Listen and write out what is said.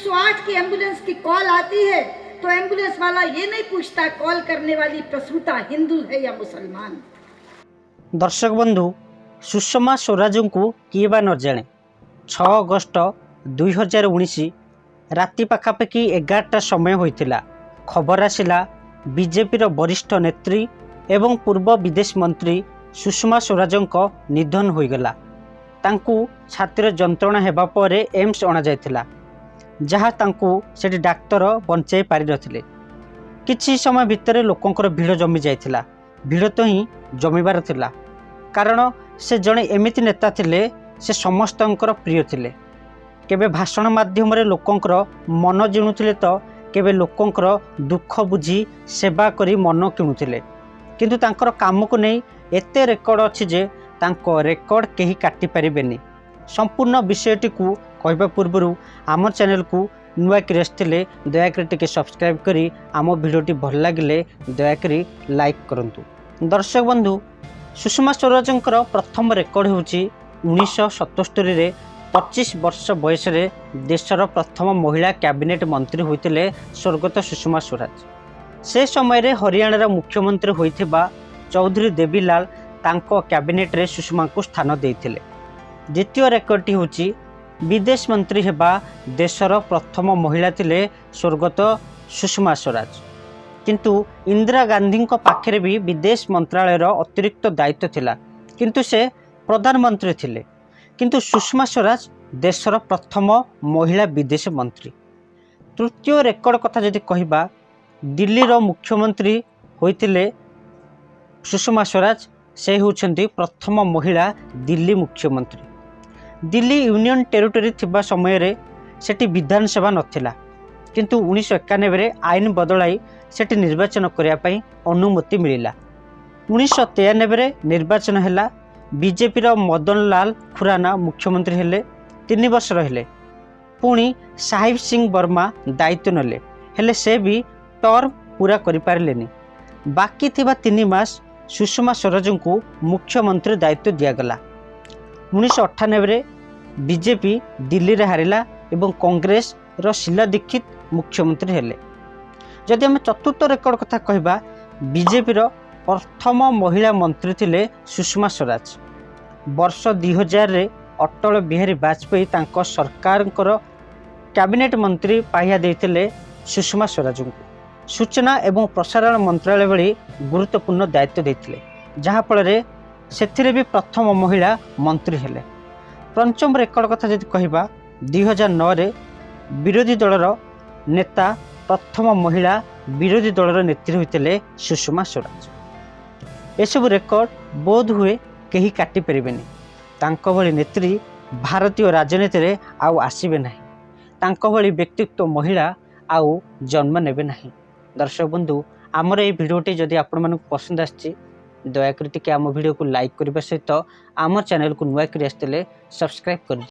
108 की एम्बुलेंस की कॉल आती है तो एम्बुलेंस वाला ये नहीं पूछता कॉल करने वाली प्रसूता हिंदू है या मुसलमान। दर्शक बंधु, सुषमा स्वराज को किए बा न जाने 6 अगस्त 2019 राति पाखापाखि 11टा समय होइतिला खबर आसिला बीजेपी वरिष्ठ नेत्री एवं पूर्व विदेश मंत्री सुषमा स्वराज निधन होइगला। तांकू छातीर जंत्रणा हेबा परे एम्स अणा जायतिला, जहाँ तांकू सेठी डाक्तर बंचाई पारि नथिले। किछि समय भितर लोकंकर भीड़ जमी जाइतिला। भीड़ तो ही जमीबार थिला, कारण से जड़े एमिति नेता थिले से समस्तंकर प्रिय थिले। केबे भाषण माध्यम रे लोकंकर मन जिणुथिले तो केबे लोकंकर दुख बुझी सेवा करी मन किणुथिले। किंतु तांकर काम को नहीं एते रेकर्ड अछि जे तांको रेकर्ड केही काटी परिबेनी। संपूर्ण विषयटी को कहबा पूर्वरु आम चैनल को नुआ कि आसथिले दयाकरी टिके सब्सक्राइब करी आम भिडियोटी भल लागिले दयाकरी लाइक करंतु। दर्शक बंधु, सुषमा स्वराजंकर प्रथम रेकर्ड होउची 1977 रे 25 वर्ष बयस रे देशर प्रथम महिला कैबिनेट मंत्री होइतिले स्वर्गत सुषमा स्वराज। से समय रे हरियाणार मुख्यमंत्री होइथिबा चौधरी देवीलाल तांको कैबिनेट रे सुषमा को स्थान देइथिले। द्वितीय रेकर्डटी होउची विदेश मंत्री हेबा देशर प्रथम महिला थिले स्वर्गत सुषमा स्वराज। किंतु इंदिरा गांधी पाखे भी विदेश मंत्रालयर अतिरिक्त दायित्व थिला, किंतु से प्रधानमंत्री थिले। किंतु सुषमा स्वराज देशर प्रथम महिला विदेश मंत्री। तृतीय रेकर्ड कथा जदि कहिबा, दिल्ली रो मुख्यमंत्री होइतिले सुषमा स्वराज। से होउछंती प्रथम महिला दिल्ली मुख्यमंत्री। दिल्ली यूनियन टेरिटोरी थिबा समय रे सेठी विधानसभा नथिला, किंतु 1991 रे आईन बदलाई सेठी निर्वाचन करिया पई अनुमति मिलिला। 1993 रे निर्वाचन हैला। बीजेपी रो मदन लाल खुराना मुख्यमंत्री हेले, 3 वर्ष रहिले। पुणी साहिब सिंह वर्मा दायित्व नेले, हेले से भी टर्म पूरा करि पारलेनी। बाकी थिबा 3 मास सुषमा स्वराज को मुख्यमंत्री दायित्व दियागला। 1998 रे बीजेपी दिल्ली रे हारिला एवं कांग्रेस रो शीला दीक्षित मुख्यमंत्री हेले। जदि हम चतुर्थ रेकर्ड कथा कहबा, बीजेपी रो प्रथम महिला मंत्री थिले सुषमा स्वराज। वर्ष 2000 रे अटल बिहारी वाजपेयी तांको सरकार कैबिनेट मंत्री पाहिया देइथिले सुषमा स्वराज को। सूचना एवं प्रसारण मंत्रालय भली गुरुत्वपूर्ण दायित्व देइथिले, जहाँ फल से भी प्रथम महिला मंत्री हेले। पंचम रेकर्ड कथा जदि कहबा, 2009 रे विरोधी दलर नेता प्रथम महिला विरोधी दलर नेत्री होइतिले सुषमा स्वराज। एसबु रेकर्ड बोध हुए केही काटी परिबेनी। तांको भली नेत्री भारतीय राजनीति रे आउ आसीबे नाही। तांको भली व्यक्तित्व महिला आउ जन्म नेबे नाही। दर्शक बंधु, आमर ये भिडियोटी जदि आपण मानक पसंद आछि दयाकरी टिके आम भिडियो को लाइक करबा सहित आम चैनल को नुआ करी आसथिले सब्सक्राइब कर